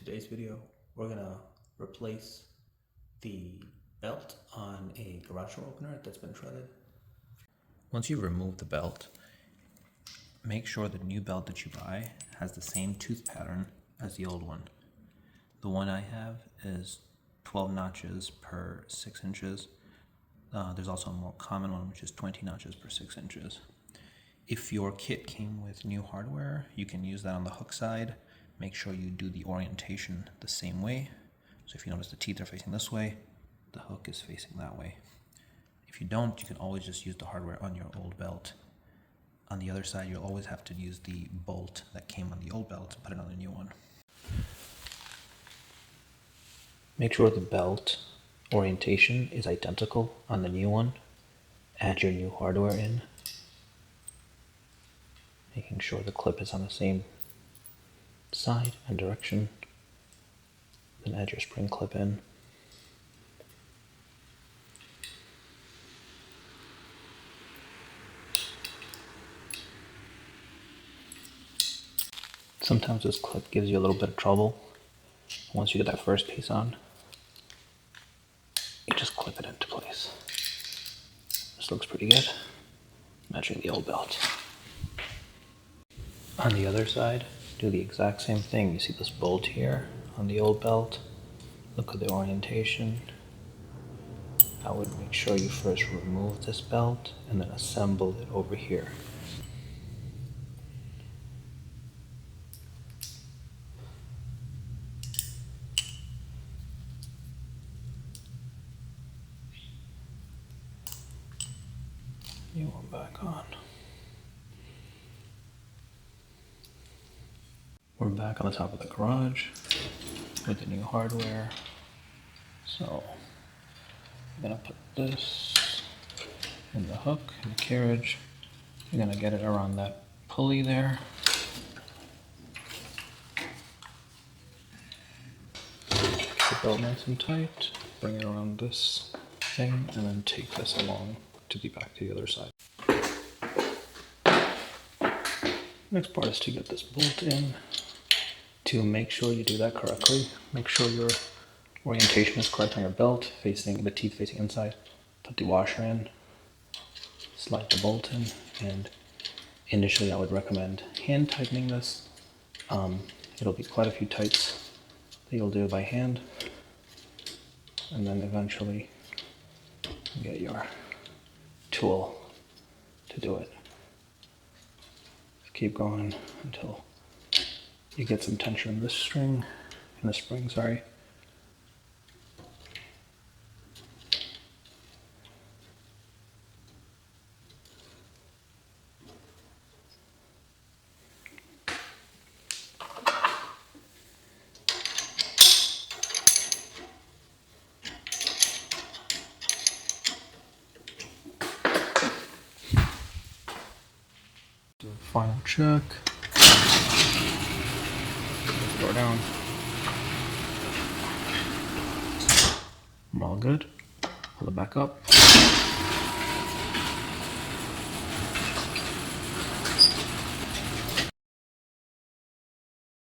today's video, we're gonna replace the belt on a garage door opener that's been shredded. Once you remove the belt, make sure the new belt that you buy has the same tooth pattern as the old one. The one I have is 12 notches per 6 inches. There's also a more common one, which is 20 notches per 6 inches. If your kit came with new hardware, you can use that on the hook side. Make sure you do the orientation the same way. So if you notice the teeth are facing this way, the hook is facing that way. If you don't, you can always just use the hardware on your old belt. On the other side, you'll always have to use the bolt that came on the old belt and put it on the new one. Make sure the belt orientation is identical on the new one. Add your new hardware in, making sure the clip is on the same side and direction. Then add your spring clip in. Sometimes this clip gives you a little bit of trouble. Once you get that first piece on, you just clip it into place. This looks pretty good, matching the old belt. On the other side, do the exact same thing. You see this bolt here on the old belt. Look at the orientation. I would make sure you first remove this belt and then assemble it over here. New one back on. We're back on the top of the garage with the new hardware. So I'm gonna put this in the hook, in the carriage. You're gonna get it around that pulley there. Keep the belt nice and tight. Bring it around this thing and then take this along to be back to the other side. Next part is to get this bolt in. To make sure you do that correctly, make sure your orientation is correct on your belt, facing the teeth facing inside. Put the washer in, slide the bolt in, and initially I would recommend hand tightening this. It'll be quite a few tights that you'll do by hand, and then eventually get your tool to do it. Just keep going until you get some tension in this string, in the spring, sorry. Do a final check. Door down. We're all good. Pull it back up.